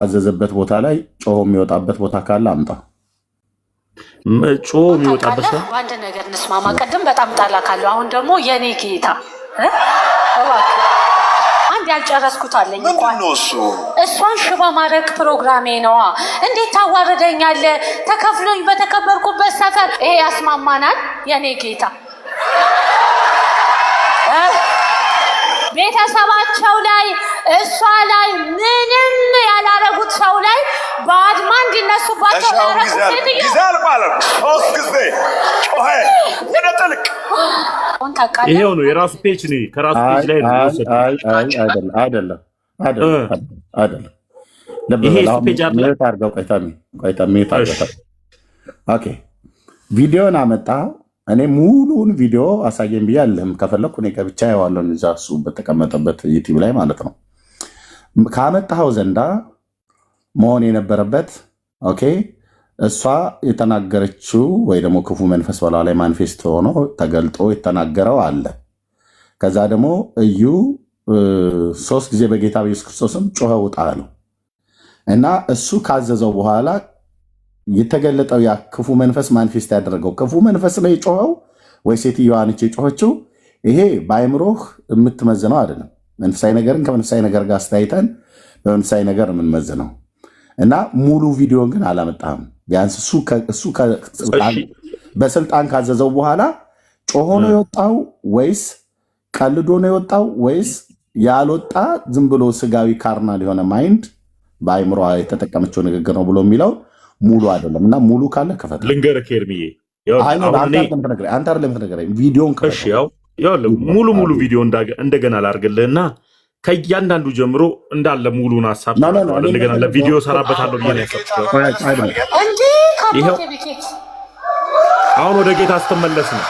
አዘዘበት ቦታ ላይ ጮሆ የሚወጣበት ቦታ ካለ አምጣ። ጮሆ የሚወጣበት ሰው አንድ ነገር እንስማማ። ቀደም በጣም ጣላ ካለው አሁን ደግሞ የኔ ጌታ እባክህ አንድ ያልጨረስኩት አለኝ። እሷን ሽባ ማድረግ ፕሮግራሜ ነዋ። እንዴት ታዋርደኛለህ? ተከፍሎኝ በተከበርኩበት ሰፈር ይሄ ያስማማናል? የኔ ጌታ ቤተሰባቸው ላይ እሷ ላይ ምንም ያላረጉት ሰው ላይ በአድማ እንዲነሱባቸው ይሄው ነው የራሱ ፔጅ ነው። ከራሱ ፔጅ ላይ ነው። አይደለም ይሄ ፔጅ አለ። ኦኬ ቪዲዮን አመጣ። እኔ ሙሉውን ቪዲዮ አሳየን ብያለሁ። ከፈለኩ እኔ ከብቻ ያዋለው እዛ እሱ በተቀመጠበት ዩቲዩብ ላይ ማለት ነው። ካመጣኸው ዘንዳ መሆን የነበረበት ኦኬ እሷ የተናገረችው ወይ ደግሞ ክፉ መንፈስ በላ ላይ ማኒፌስት ሆኖ ተገልጦ የተናገረው አለ። ከዛ ደግሞ እዩ 3 ጊዜ በጌታ በኢየሱስ ክርስቶስም ጮኸ ውጣ አለው እና እሱ ካዘዘው በኋላ የተገለጠው ያ ክፉ መንፈስ ማኒፌስት ያደረገው ክፉ መንፈስ ነው የጮኸው ወይ ሴትዮዋ ነች የጮኸችው? ይሄ በአይምሮህ የምትመዝነው አይደለም። መንፈሳዊ ነገርን ከመንፈሳዊ ነገር ጋር አስተያይተን በመንፈሳዊ ነገር የምንመዝነው እና ሙሉ ቪዲዮን ግን አላመጣህም። ቢያንስ እሱ በስልጣን ካዘዘው በኋላ ጮሆ ነው የወጣው ወይስ ቀልዶ ነው የወጣው ወይስ ያልወጣ ዝም ብሎ ስጋዊ ካርናል የሆነ ማይንድ በአይምሮ የተጠቀመችው ንግግር ነው ብሎ የሚለው ሙሉ አይደለም። እና ሙሉ ካለ ከፈተ ልንገርህ ኤርሚዬ፣ አንተ አይደለም ተነገረኝ ቪዲዮን ሙሉ ቪዲዮ እንደገና ላድርግልህና ከእያንዳንዱ ጀምሮ እንዳለ ሙሉን ሀሳብ እንደገና ለቪዲዮ ሰራበታለሁ ብዬ ነው ያሰብኩት። አሁን ወደ ጌታ ስትመለስ ነው።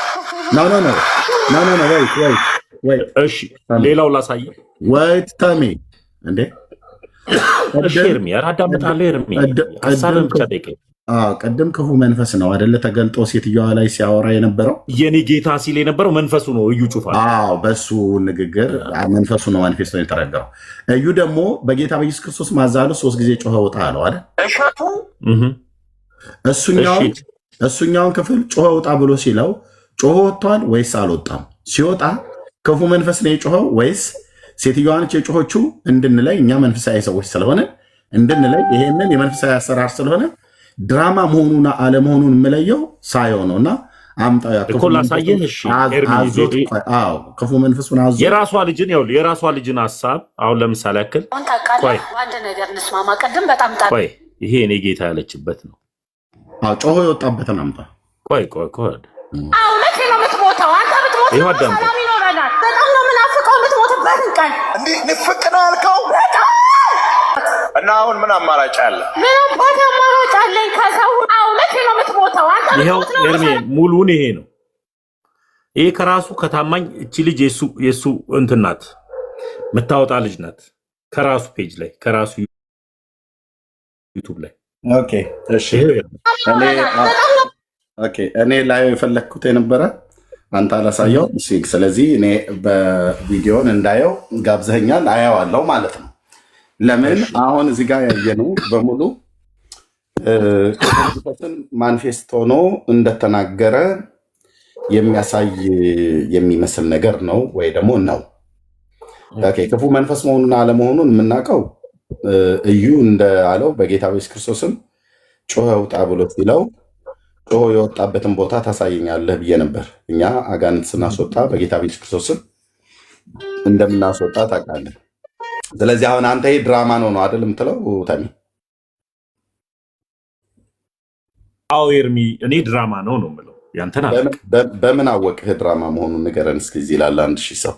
እሺ ሌላው ላሳየ ወይት ተሜ እንዴ ኤርሚ አዳምጣለሁ። ኤርሚ ሀሳብን ብቻ ጠይቀኝ። ቅድም ክፉ መንፈስ ነው አይደለ ተገልጦ ሴትዮዋ ላይ ሲያወራ የነበረው የኔ ጌታ ሲል የነበረው መንፈሱ ነው። እዩ ጩፋ በሱ ንግግር መንፈሱ ነው ማኒፌስቶ የተረዳው። እዩ ደግሞ በጌታ በኢየሱስ ክርስቶስ ማዛሉ 3 ጊዜ ጮኸ ውጣ አለው አይደል? እሱኛውን ክፍል ጮኸ ውጣ ብሎ ሲለው ጮኸ ወጥቷል ወይስ አልወጣም? ሲወጣ ክፉ መንፈስ ነው የጮኸው ወይስ ሴትዮዋነች የጮኸችው? እንድንለይ እኛ መንፈሳዊ ሰዎች ስለሆነ እንድንለይ ይሄንን የመንፈሳዊ አሰራር ስለሆነ ድራማ መሆኑና አለመሆኑን የምለየው ሳየው ነው። እና አምጣው ክፉ መንፈሱን አዞ የራሷ ልጅን ሀሳብ አሁን ለምሳሌ ያክል አንድ ነገር እንስማማ። ቅድም በጣም ይሄ እኔ ጌታ ያለችበት ነው። ጮሆ የወጣበትን አምጣ። ቆይ መቼ ነው የምትሞተው? አንተ ብትሞት ሰላም ይኖረናል። በጣም ነው የምናፍቀው የምትሞትበትን ቀን። እንዲህ ንፍቅ ነው ያልከው እና አሁን ምን አማራጭ አለ? ምን አማራጭ አለኝ? ከሰው መቼ ነው የምትሞተው? ይኸው ኤርሜ ሙሉን ይሄ ነው። ይሄ ከራሱ ከታማኝ እቺ ልጅ የሱ እንትን ናት፣ የምታወጣ ልጅ ናት። ከራሱ ፔጅ ላይ ከራሱ ዩቱብ ላይ እኔ ላይ የፈለግኩት የነበረ አንተ አላሳየው። ስለዚህ እኔ በቪዲዮን እንዳየው ጋብዘኛል፣ አየዋለሁ ማለት ነው። ለምን አሁን እዚህ ጋር ያየነው በሙሉ ክርስቶስን ማኒፌስት ሆኖ እንደተናገረ የሚያሳይ የሚመስል ነገር ነው ወይ ደግሞ ነው። ክፉ መንፈስ መሆኑን አለመሆኑን የምናውቀው እዩ እንዳለው በጌታ በኢየሱስ ክርስቶስም ጮኸ ውጣ ብሎ ሲለው ጮሆ የወጣበትን ቦታ ታሳየኛለህ ብዬ ነበር። እኛ አጋንንት ስናስወጣ በጌታ በኢየሱስ ክርስቶስም እንደምናስወጣ ታውቃለህ። ስለዚህ አሁን አንተ ይሄ ድራማ ነው አይደል የምትለው ታሚ? አዎ ኤርሚ፣ እኔ ድራማ ነው የምለው። ያንተና በምን አወቅህ ድራማ መሆኑን ንገረን እስኪ። እዚህ ላለ 1000 ሰው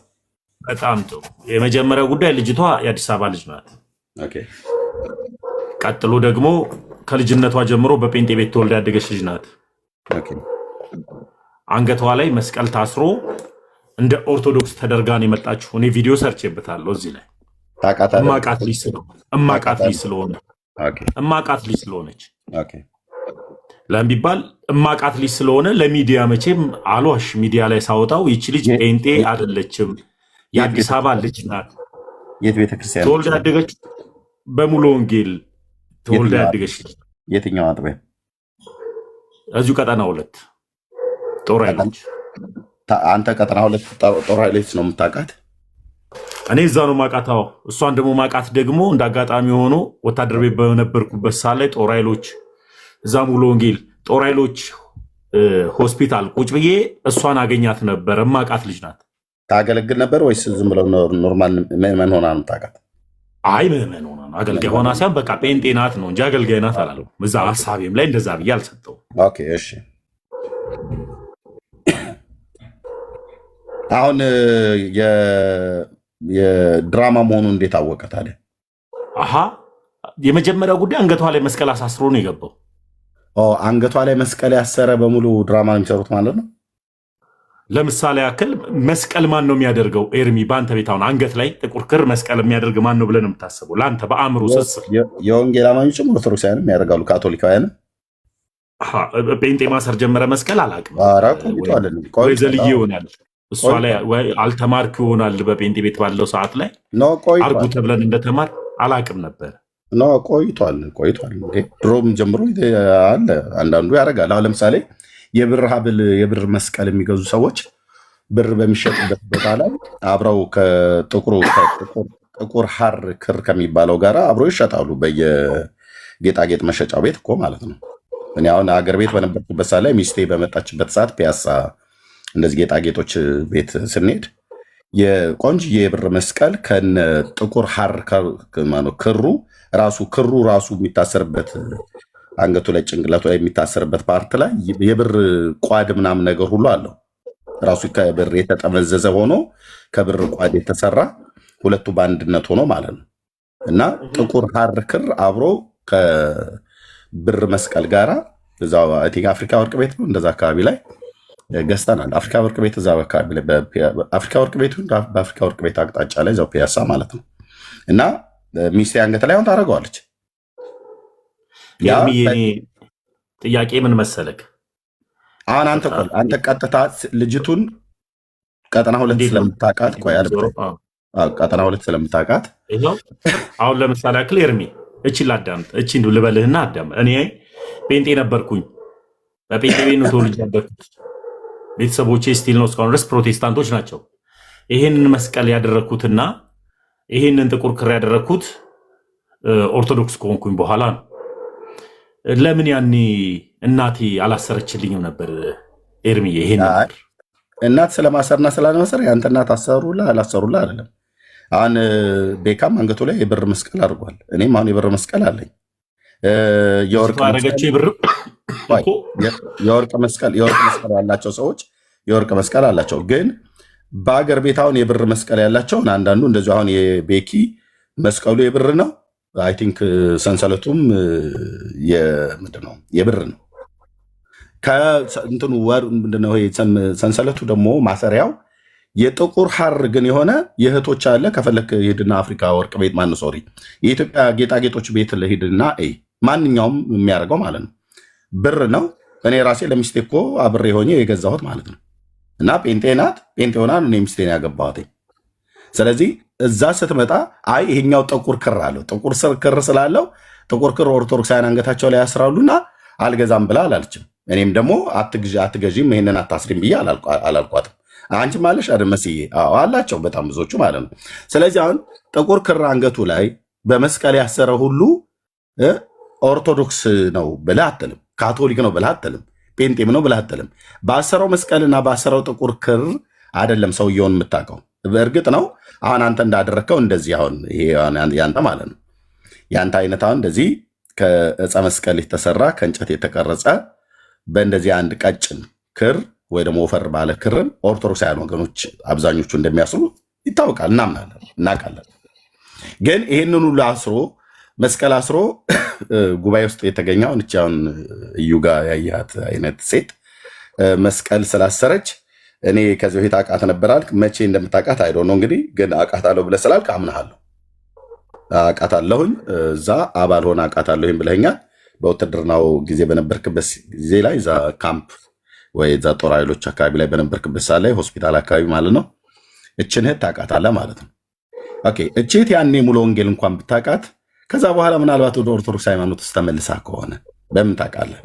በጣም ጥሩ። የመጀመሪያው ጉዳይ ልጅቷ የአዲስ አበባ ልጅ ናት። ቀጥሎ ደግሞ ከልጅነቷ ጀምሮ በጴንጤ ቤት ተወልዳ ያደገች ልጅ ናት። አንገቷ ላይ መስቀል ታስሮ እንደ ኦርቶዶክስ ተደርጋን የመጣችው እኔ ቪዲዮ ሰርቼበታለሁ እዚህ ላይ እማቃት ልጅ ስለሆነች ለምን ቢባል እማቃት ልጅ ስለሆነ ለሚዲያ መቼም አልዋሽ። ሚዲያ ላይ ሳወጣው ይቺ ልጅ ጴንጤ አይደለችም፣ የአዲስ አበባ ልጅ ናት። የት ቤተክርስቲያን ተወልዳ ያደገች በሙሉ ወንጌል ተወልዳ ያደገች የትኛው አጥቢያ? እዚሁ ቀጠና 2 ጦር ኃይሎች። አንተ ቀጠና 2 ጦር ኃይሎች ነው የምታውቃት? እኔ እዛ ነው ማቃታው። እሷን ደግሞ ማቃት ደግሞ እንደ አጋጣሚ ሆኖ ወታደር ቤት በነበርኩበት ሰዓት ላይ ጦር ኃይሎች እዛ ሙሉ ወንጌል ጦር ኃይሎች ሆስፒታል ቁጭ ብዬ እሷን አገኛት ነበር። ማቃት ልጅ ናት። ታገለግል ነበር ወይስ ዝም ብለው ኖርማል ምዕመን ሆና ነው የምታውቃት? አይ ምዕመን ሆና ነው። አገልጋይ ሆና ሳይሆን በቃ ጴንጤ ናት ነው እንጂ አገልጋይ ናት አላለው። እዛ ሀሳቤም ላይ እንደዛ ብዬ አልሰጠውም። ኦኬ እሺ። አሁን የድራማ መሆኑን እንዴት አወቀ ታዲያ? አሀ የመጀመሪያው ጉዳይ አንገቷ ላይ መስቀል አሳስሮ ነው የገባው። አንገቷ ላይ መስቀል ያሰረ በሙሉ ድራማ ነው የሚሰሩት ማለት ነው። ለምሳሌ ያክል መስቀል ማን ነው የሚያደርገው? ኤርሚ በአንተ ቤት አሁን አንገት ላይ ጥቁር ክር መስቀል የሚያደርግ ማን ነው ብለን የምታስበው? ለአንተ በአእምሮ ስስር የወንጌል አማኞችም ኦርቶዶክሳውያንም ያደርጋሉ፣ ካቶሊካውያንም። ጴንጤ ማሰር ጀመረ መስቀል አላውቅም። ወይ ዘልዬ ይሆናል እሷ ላይ አልተማርክ ይሆናል። በጴንጤ ቤት ባለው ሰዓት ላይ አርጉ ተብለን እንደተማር አላውቅም ነበር። ቆይቷል። ድሮም ጀምሮ አለ። አንዳንዱ ያደርጋል። አሁን ለምሳሌ የብር ሀብል የብር መስቀል የሚገዙ ሰዎች ብር በሚሸጡበት ቦታ ላይ አብረው ከጥቁር ሐር ክር ከሚባለው ጋር አብረው ይሸጣሉ። በየጌጣጌጥ መሸጫው ቤት እኮ ማለት ነው። እኔ አሁን አገር ቤት በነበርኩበት ሰዓት ላይ ሚስቴ በመጣችበት ሰዓት ፒያሳ እንደዚህ ጌጣጌጦች ቤት ስንሄድ የቆንጅዬ የብር መስቀል ከነ ጥቁር ሐር ክሩ ራሱ የሚታሰርበት አንገቱ ላይ ጭንቅላቱ ላይ የሚታሰርበት ፓርት ላይ የብር ቋድ ምናምን ነገር ሁሉ አለው። ራሱ ከብር የተጠመዘዘ ሆኖ ከብር ቋድ የተሰራ ሁለቱ በአንድነት ሆኖ ማለት ነው። እና ጥቁር ሐር ክር አብሮ ከብር መስቀል ጋራ እዛው አፍሪካ ወርቅ ቤት ነው እንደዛ አካባቢ ላይ ገዝተናል። አፍሪካ ወርቅ ቤት እዛ አካባቢ ላይ በአፍሪካ ወርቅ ቤት በአፍሪካ ወርቅ ቤት አቅጣጫ ላይ እዛው ፒያሳ ማለት ነው። እና ሚስቴ አንገት ላይ አሁን ታደርገዋለች። ጥያቄ ምን መሰለክ፣ አሁን አንተ ቀጥታ ልጅቱን ቀጠና 2 ስለምታውቃት ቀጠና 2 ስለምታውቃት አሁን ለምሳሌ ያክል ኤርሚ እቺን ላዳምጥ፣ እቺን ልበልህና አዳም። እኔ ጴንጤ ነበርኩኝ። በጴንጤ ቤት ነው ተወልጄ ያደግኩት። ቤተሰቦቼ ስቲል ነው እስካሁን ድረስ ፕሮቴስታንቶች ናቸው። ይሄንን መስቀል ያደረግኩትና ይሄንን ጥቁር ክር ያደረግኩት ኦርቶዶክስ ከሆንኩኝ በኋላ ነው። ለምን ያኔ እናቴ አላሰረችልኝም ነበር? ኤርሚዬ ይሄን ነበር እናት ስለማሰርና ስላልማሰር ያንተ እናት አሰሩላ አላሰሩላ አይደለም። አሁን ቤካም አንገቱ ላይ የብር መስቀል አድርጓል። እኔም አሁን የብር መስቀል አለኝ። የወርቅ መስቀል ያላቸው ሰዎች የወርቅ መስቀል አላቸው። ግን በአገር ቤት አሁን የብር መስቀል ያላቸውን አንዳንዱ እንደዚሁ አሁን የቤኪ መስቀሉ የብር ነው። አይ ቲንክ ሰንሰለቱም የብር ነው። ከእንትኑ ምንድነው ሰንሰለቱ ደግሞ ማሰሪያው የጥቁር ሐር ግን የሆነ የእህቶች አለ። ከፈለክ ሂድና አፍሪካ ወርቅ ቤት ሶሪ የኢትዮጵያ ጌጣጌጦች ቤት ለሂድና ማንኛውም የሚያደርገው ማለት ነው ብር ነው። እኔ ራሴ ለሚስቴ እኮ አብሬ ሆኜ የገዛሁት ማለት ነው። እና ጴንጤ ናት፣ ጴንጤ ሆና እኔ ሚስቴን ያገባሁት። ስለዚህ እዛ ስትመጣ አይ ይሄኛው ጥቁር ክር አለው፣ ጥቁር ክር ስላለው ጥቁር ክር ኦርቶዶክሳውያን አንገታቸው ላይ ያስራሉና አልገዛም ብላ አላለችም። እኔም ደግሞ አትገዢም ይሄንን አታስሪም ብዬ አላልኳትም። አንቺ ማለሽ አይደል መስዬ? አዎ አላቸው በጣም ብዙዎቹ ማለት ነው። ስለዚህ አሁን ጥቁር ክር አንገቱ ላይ በመስቀል ያሰረ ሁሉ ኦርቶዶክስ ነው ብለህ አትልም፣ ካቶሊክ ነው ብለህ አትልም፣ ጴንጤም ነው ብለህ አትልም። ባሰረው መስቀልና ባሰረው ጥቁር ክር አይደለም ሰውየውን የምታውቀው። በእርግጥ ነው አሁን አንተ እንዳደረግከው እንደዚህ አሁን ይሄ ያንተ ማለት ነው ያንተ አይነት አሁን እንደዚህ ከዕፀ መስቀል የተሰራ ከእንጨት የተቀረጸ በእንደዚህ አንድ ቀጭን ክር ወይ ደግሞ ወፈር ባለ ክርን ኦርቶዶክሳውያን ወገኖች አብዛኞቹ እንደሚያስሩ ይታወቃል፣ እናውቃለን። ግን ይህንን ሁሉ አስሮ መስቀል አስሮ ጉባኤ ውስጥ የተገኘውን እቻውን እዩ ጋር ያያት አይነት ሴት መስቀል ስላሰረች እኔ ከዚህ በፊት አውቃት ነበራል። መቼ እንደምታውቃት አይዶ ነው እንግዲህ፣ ግን አውቃታለሁ ብለህ ስላልክ አምናሃለሁ። አውቃታለሁኝ እዛ አባል ሆነ አውቃታለሁኝ ብለኸኛል። በውትድርናው ጊዜ በነበርክበት ጊዜ ላይ እዛ ካምፕ ወይ እዛ ጦር ኃይሎች አካባቢ ላይ በነበርክበት ሰዓት ላይ ሆስፒታል አካባቢ ማለት ነው። እችን እህት ታውቃታለህ ማለት ነው። ኦኬ እቺት ያኔ ሙሉ ወንጌል እንኳን ብታውቃት ከዛ በኋላ ምናልባት ወደ ኦርቶዶክስ ሃይማኖት ውስጥ ተመልሳ ከሆነ በምን ታውቃለህ?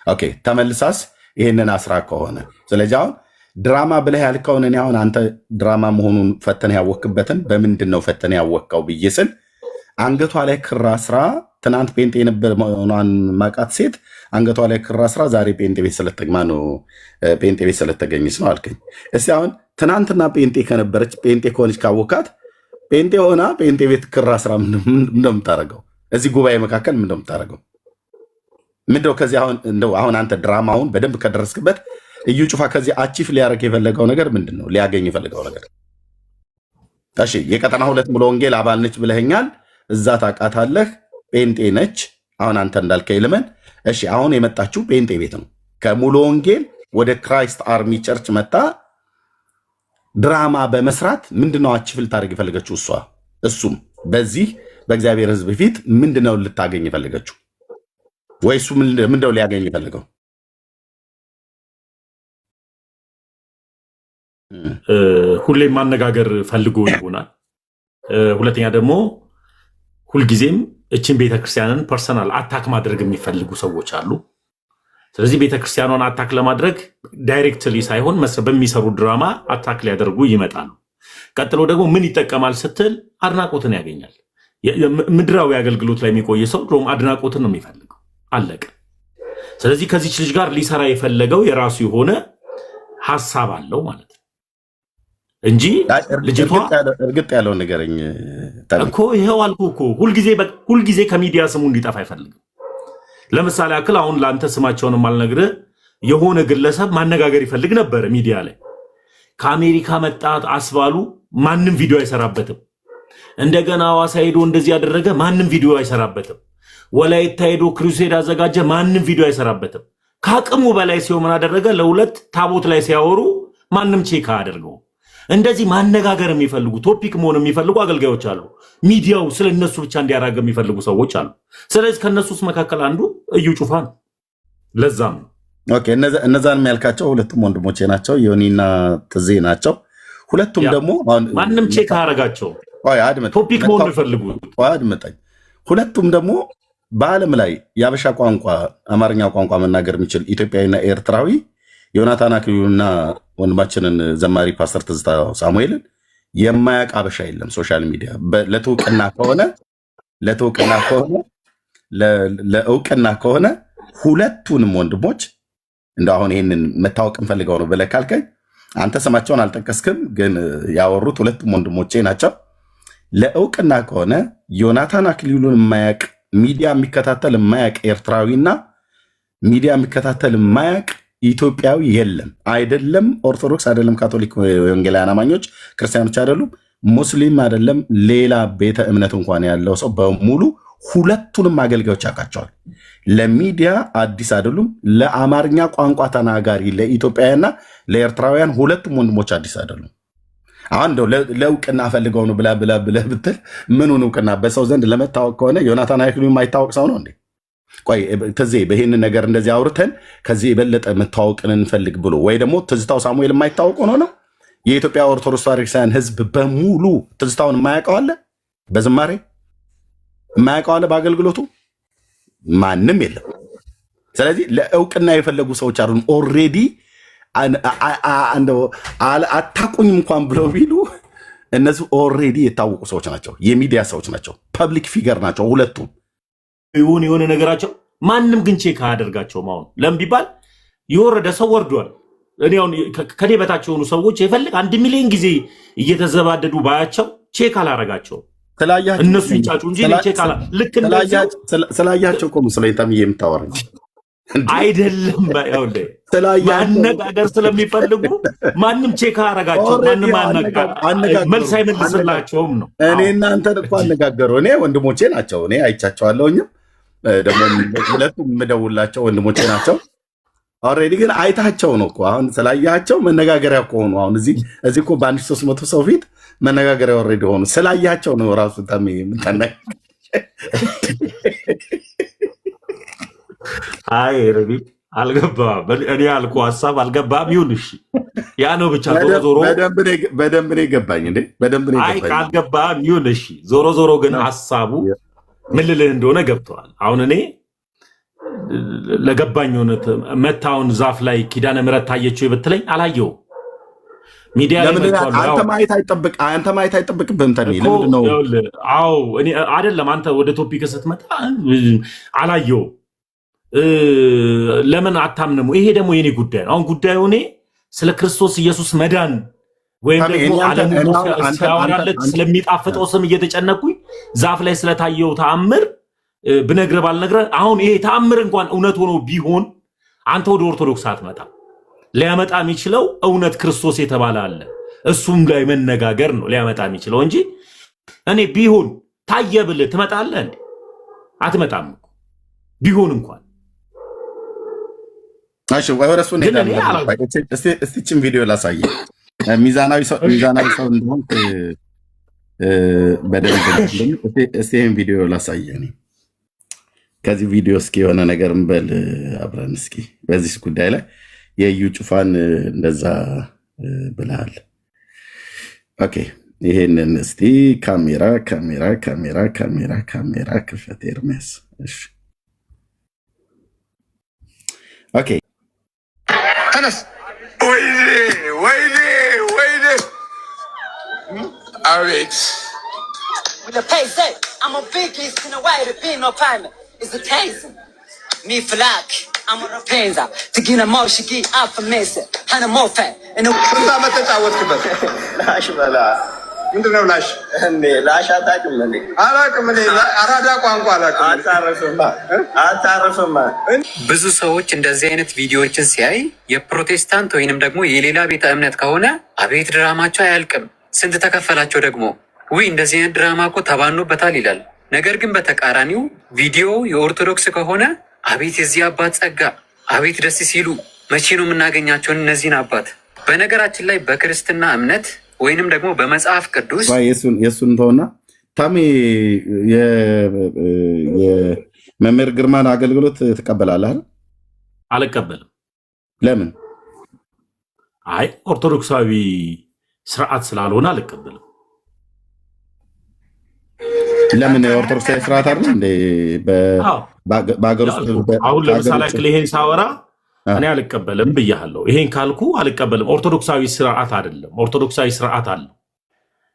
ኦኬ ተመልሳስ ይህንን አስራ ከሆነ ስለዚህ አሁን ድራማ ብለህ ያልከውን እኔ አሁን አንተ ድራማ መሆኑን ፈተን ያወክበትን በምንድን ነው ፈተን ያወቅከው ብዬ ስል አንገቷ ላይ ክራ ስራ ትናንት ጴንጤ የነበረ መሆኗን ማቃት ሴት አንገቷ ላይ ክራ ስራ ዛሬ ጴንጤ ቤት ስለተገኘች ነው አልከኝ። እስቲ አሁን ትናንትና ጴንጤ ከነበረች ጴንጤ ከሆነች ካወካት ጴንጤ ሆና ጴንጤ ቤት ክራ ስራ እንደምታደርገው እዚህ ጉባኤ መካከል እንደምታደርገው ምንድነው? ከዚህ አሁን አንተ ድራማውን በደንብ ከደረስክበት እዩ ጩፋ ከዚህ አቺፍ ሊያደርግ የፈለገው ነገር ምንድን ነው? ሊያገኝ የፈለገው ነገር እሺ፣ የቀጠና 2 ሙሉ ወንጌል አባል ነች ብለኸኛል። እዛ ታውቃታለህ፣ ጴንጤ ነች። አሁን አንተ እንዳልከኝ ልመን። እሺ፣ አሁን የመጣችው ጴንጤ ቤት ነው። ከሙሉ ወንጌል ወደ ክራይስት አርሚ ቸርች መጣ ድራማ በመስራት ምንድነው አቺፍ ልታደርግ የፈለገችው እሷ? እሱም በዚህ በእግዚአብሔር ሕዝብ ፊት ምንድነው ልታገኝ የፈለገችው? ወይ እሱ ምንድነው ሊያገኝ የፈለገው? ሁሌም ማነጋገር ፈልጎ ይሆናል። ሁለተኛ ደግሞ ሁልጊዜም እችን ቤተክርስቲያንን ፐርሰናል አታክ ማድረግ የሚፈልጉ ሰዎች አሉ። ስለዚህ ቤተክርስቲያኗን አታክ ለማድረግ ዳይሬክትሊ ሳይሆን በሚሰሩ ድራማ አታክ ሊያደርጉ ይመጣሉ። ቀጥሎ ደግሞ ምን ይጠቀማል ስትል አድናቆትን ያገኛል። ምድራዊ አገልግሎት ላይ የሚቆይ ሰው ድሮም አድናቆትን ነው የሚፈልገው። አለቀ። ስለዚህ ከዚች ልጅ ጋር ሊሰራ የፈለገው የራሱ የሆነ ሀሳብ አለው ማለት ነው እንጂ ልጅቷ እርግጥ ያለው ነገረኝ እኮ ይሄው አልኩህ እኮ ሁልጊዜ ከሚዲያ ስሙ እንዲጠፋ አይፈልግም። ለምሳሌ አክል አሁን ለአንተ ስማቸውንም አልነግርህ የሆነ ግለሰብ ማነጋገር ይፈልግ ነበር ሚዲያ ላይ ከአሜሪካ መጣት አስባሉ ማንም ቪዲዮ አይሰራበትም። እንደገና ሐዋሳ ሄዶ እንደዚህ ያደረገ ማንም ቪዲዮ አይሰራበትም። ወላይታ ሄዶ ክሩሴድ አዘጋጀ ማንም ቪዲዮ አይሰራበትም። ከአቅሙ በላይ ሲሆን ምን አደረገ? ለሁለት ታቦት ላይ ሲያወሩ ማንም ቼክ አያደርገው። እንደዚህ ማነጋገር የሚፈልጉ ቶፒክ መሆን የሚፈልጉ አገልጋዮች አሉ። ሚዲያው ስለነሱ ብቻ እንዲያራገ የሚፈልጉ ሰዎች አሉ። ስለዚህ ከነሱስ መካከል አንዱ እዩ ጩፋ ነው። ለዛም ነው ኦኬ እነዛን የሚያልካቸው ሁለቱም ወንድሞቼ ናቸው፣ ዮኒና ትዜ ናቸው። ሁለቱም ደግሞ ማንም ቼክ አያረጋቸው ቶፒክ መሆን የሚፈልጉ አድምጠኝ። ሁለቱም ደግሞ በዓለም ላይ የአበሻ ቋንቋ አማርኛ ቋንቋ መናገር የሚችል ኢትዮጵያዊና ኤርትራዊ ዮናታን አክሊሉና ወንድማችንን ዘማሪ ፓስተር ትዝታ ሳሙኤልን የማያውቅ አበሻ የለም። ሶሻል ሚዲያ ለእውቅና ከሆነ ሁለቱንም ወንድሞች እንደ አሁን ይህንን መታወቅ እንፈልገው ነው ብለህ ካልከኝ አንተ ስማቸውን አልጠቀስክም፣ ግን ያወሩት ሁለቱም ወንድሞቼ ናቸው። ለእውቅና ከሆነ ዮናታን አክሊሉን የማያውቅ ሚዲያ የሚከታተል የማያውቅ ኤርትራዊና ሚዲያ የሚከታተል የማያውቅ ኢትዮጵያዊ የለም። አይደለም ኦርቶዶክስ፣ አይደለም ካቶሊክ ወንጌላውያን አማኞች ክርስቲያኖች፣ አይደሉም ሙስሊም፣ አይደለም ሌላ ቤተ እምነት እንኳን ያለው ሰው በሙሉ ሁለቱንም አገልጋዮች ያውቃቸዋል። ለሚዲያ አዲስ አይደሉም። ለአማርኛ ቋንቋ ተናጋሪ ለኢትዮጵያውያንና ለኤርትራውያን ሁለቱም ወንድሞች አዲስ አይደሉም። አሁን እንደው ለእውቅና ፈልገው ነው ብለህ ብትል ምኑን እውቅና? በሰው ዘንድ ለመታወቅ ከሆነ ዮናታን አክሊሉ የማይታወቅ ሰው ነው እንዴ? ቆይ ትዜ በይህን ነገር እንደዚህ አውርተን ከዚህ የበለጠ መታወቅን እንፈልግ ብሎ ወይ ደግሞ ትዝታው ሳሙኤል የማይታወቅ ሆኖ ነው? የኢትዮጵያ ኦርቶዶክስ ቤተክርስቲያን ሕዝብ በሙሉ ትዝታውን የማያውቀው አለ? በዝማሬ የማያውቀው አለ? በአገልግሎቱ ማንም የለም። ስለዚህ ለእውቅና የፈለጉ ሰዎች አይደሉም። ኦልሬዲ አታቁኝም እንኳን ብለው ቢሉ እነዚህ ኦልሬዲ የታወቁ ሰዎች ናቸው። የሚዲያ ሰዎች ናቸው። ፐብሊክ ፊገር ናቸው ሁለቱም። የሆነ ነገራቸው ማንም ግን ቼክ አያደርጋቸውም። አሁን ለምን ቢባል የወረደ ሰው ወርዷል። እኔ አሁን ከኔ በታች የሆኑ ሰዎች የፈልግ 1 ሚሊዮን ጊዜ እየተዘባደዱ ባያቸው ቼክ አላረጋቸውም። እነሱ ይጫጩ እንጂ ቼክ አላ ልክ ስላያቸው እኮ መስለኝ ታምዬ የምታወራኝ አይደለም። ማነጋገር ስለሚፈልጉ ማንም ቼክ አያረጋቸው፣ ማንም መልስ አይመልስላቸውም ነው። እኔ እናንተ እኮ አነጋገሩ እኔ ወንድሞቼ ናቸው። እኔ አይቻቸዋለሁኝም ደግሞ ሁለቱም የምደውላቸው ወንድሞቼ ናቸው። ኦልሬዲ ግን አይታቸው ነው እኮ አሁን ስላያቸው መነጋገሪያ ከሆኑ አሁን እዚህ እኮ በ1300 ሰው ፊት መነጋገሪያ ኦልሬዲ ሆኑ። ስላያቸው ነው ራሱ ታሚ የምታና አይ ረቢ አልገባም። እኔ ያልኩ ሀሳብ አልገባም። ይሁን እሺ፣ ያ ነው ብቻ። ዞሮ ዞሮ በደንብ ነው የገባኝ እንዴ፣ በደንብ ነው የገባኝ። አይ ካልገባም ይሁን እሺ። ዞሮ ዞሮ ግን ሀሳቡ ምን ልልህ እንደሆነ ገብተዋል። አሁን እኔ ለገባኝ እውነት መታውን ዛፍ ላይ ኪዳነ ምሕረት ታየችው ብትለኝ አላየው። ሚዲያ ላይ አንተ ማየት አይጠብቅብህም። ለምንድን ነው? አዎ እኔ አይደለም አንተ ወደ ቶፒክ ስትመጣ አላየው። ለምን አታምነሙ? ይሄ ደግሞ የኔ ጉዳይ ነው። አሁን ጉዳዩ እኔ ስለ ክርስቶስ ኢየሱስ መዳን ወይም ደግሞ ዓለሙ ሲያወራለት ስለሚጣፍጠው ስም እየተጨነኩኝ ዛፍ ላይ ስለታየው ተአምር ብነግርህ ባልነግርህ፣ አሁን ይሄ ተአምር እንኳን እውነት ሆኖ ቢሆን አንተ ወደ ኦርቶዶክስ አትመጣም። ሊያመጣ የሚችለው እውነት ክርስቶስ የተባለ አለ፣ እሱም ላይ መነጋገር ነው ሊያመጣ የሚችለው እንጂ እኔ ቢሆን ታየ ብልህ ትመጣለህ እንዴ? አትመጣም እኮ ቢሆን እንኳን። እሺ ወረሱ እስቲችን ቪዲዮ ላሳየህ። ሚዛናዊ ሰው እንደሆን በደንብ እስቲ ይህን ቪዲዮ ላሳየህ። እኔ ከዚህ ቪዲዮ እስኪ የሆነ ነገር እንበል አብረን እስኪ በዚህ ጉዳይ ላይ የእዩ ጩፋን እንደዛ ብለሃል። ኦኬ ይሄንን እስቲ ካሜራ ክፈት ኤርሚያስ። እሺ ኦኬ ተነስ። ወይኔ አቤት With a pace, I'm a big piece in a way to be no payment. It's a taser. Me flag, I'm on a penza. To get a more shiki up for messing. And a more fat. And a ተጫወትክበት። ላሽ በላ ምንድን ነው ላሽ? ላሽ አታውቅም እንዴ? አላውቅም እኔ አራዳ ቋንቋ አላውቅም። አታርፍማ። ብዙ ሰዎች እንደዚህ አይነት ቪዲዮዎችን ሲያይ የፕሮቴስታንት ወይንም ደግሞ የሌላ ቤተ እምነት ከሆነ አቤት ድራማቸው አያልቅም፣ ስንት ተከፈላቸው ደግሞ ውይ እንደዚህ አይነት ድራማ እኮ ተባኖበታል ይላል። ነገር ግን በተቃራኒው ቪዲዮ የኦርቶዶክስ ከሆነ አቤት የዚህ አባት ጸጋ፣ አቤት ደስ ሲሉ፣ መቼ ነው የምናገኛቸውን እነዚህን አባት። በነገራችን ላይ በክርስትና እምነት ወይንም ደግሞ በመጽሐፍ ቅዱስ የእሱን ተውና ታሜ የመምህር ግርማን አገልግሎት ትቀበላለህ? አልቀበልም። ለምን? አይ ኦርቶዶክሳዊ ስርዓት ስላልሆነ አልቀበልም። ለምን? የኦርቶዶክሳዊ ስርዓት አይደል እንዴ? በሀገር ውስጥ አሁን ለምሳሌ ይሄን ሳወራ እኔ አልቀበልም ብያለሁ። ይሄን ካልኩ አልቀበልም። ኦርቶዶክሳዊ ስርዓት አይደለም። ኦርቶዶክሳዊ ስርዓት አለው፣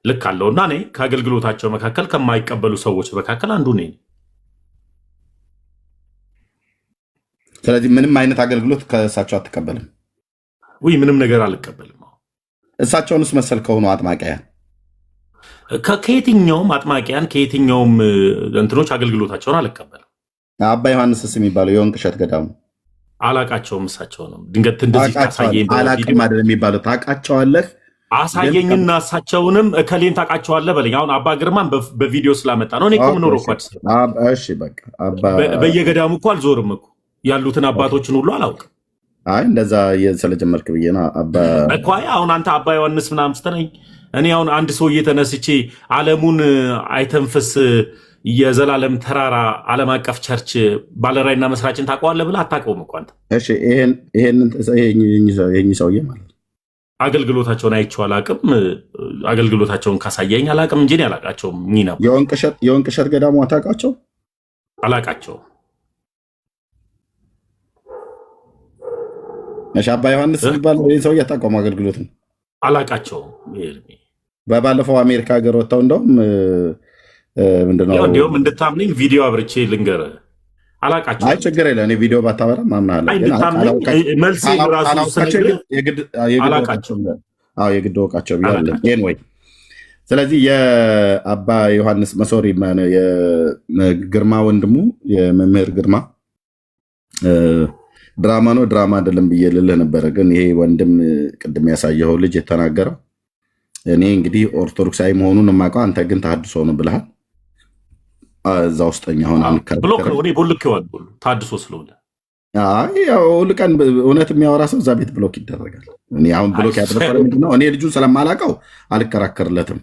ልክ አለው። እና እኔ ከአገልግሎታቸው መካከል ከማይቀበሉ ሰዎች መካከል አንዱ ነኝ። ስለዚህ ምንም አይነት አገልግሎት ከእሳቸው አትቀበልም? ውይ ምንም ነገር አልቀበልም። እሳቸውንስ መሰል ከሆኑ አጥማቂያን ከየትኛውም አጥማቂያን ከየትኛውም እንትኖች አገልግሎታቸውን አልቀበልም። አባ ዮሐንስስ የሚባለው የወንቅ እሸት ገዳሙ አላቃቸውም። እሳቸውንም ድንገት እንደዚህ ታሳየኝ አላቅም አይደል የሚባለው? ታውቃቸዋለህ? አሳየኝና እሳቸውንም እከሌን ታውቃቸዋለህ በለኝ። አሁን አባ ግርማን በቪዲዮ ስላመጣ ነው። እኔ እኮ የምኖረው እኮ አዲስ አበባ። እሺ በቃ በየገዳሙ እኮ አልዞርም እኮ ያሉትን አባቶችን ሁሉ አላውቅም። አይ እንደዛ ስለጀመርክ ብዬ ነው እኮ። አሁን አንተ አባ ዮሐንስ ምናምን ስትለኝ እኔ አሁን አንድ ሰውዬ ተነስቼ ዓለሙን አይተንፍስ የዘላለም ተራራ ዓለም አቀፍ ቸርች ባለራዕይና መስራችን ታውቀዋለህ ብለህ አታውቀውም እኮ አንተ። እሺ ይሄን ሰውዬ ማለት አገልግሎታቸውን አይቼው አላውቅም። አገልግሎታቸውን ካሳየኝ አላውቅም እንጂ እኔ አላውቃቸውም። የወንቅ እሸት ገዳሙ አታውቃቸው? አላውቃቸውም። እሺ አባ ዮሐንስ የሚባል ይሄን ሰውዬ አታውቀውም? አገልግሎትን አላውቃቸውም። በባለፈው አሜሪካ ሀገር ወጥተው እንደውም ምንድነው እንዲሁም እንድታምነኝ ቪዲዮ አብርቼ ልንገርህ። አላውቃቸውም። አይ ችግር የለም። እኔ ቪዲዮ ባታበራ ማምናለሁ። የግድ ወቃቸው ቢሆን ወይ። ስለዚህ የአባ ዮሐንስ መሶሪ የግርማ ወንድሙ የመምህር ግርማ ድራማ ነው ድራማ አይደለም ብዬ ልልህ ነበረ። ግን ይሄ ወንድም ቅድም ያሳየኸው ልጅ የተናገረው እኔ እንግዲህ ኦርቶዶክሳዊ መሆኑን የማውቀው አንተ ግን ተሐድሶ ነው ብለሃል። እዛ ውስጠኛ ሆነ ብሎክ ነው። እኔ ቦልክ ይዋል ተሐድሶ ስለሆነ ሁል ቀን እውነት የሚያወራ ሰው እዛ ቤት ብሎክ ይደረጋል። እኔ አሁን ብሎክ ያደረገው ምንድን ነው? እኔ ልጁን ስለማላውቀው አልከራከርለትም።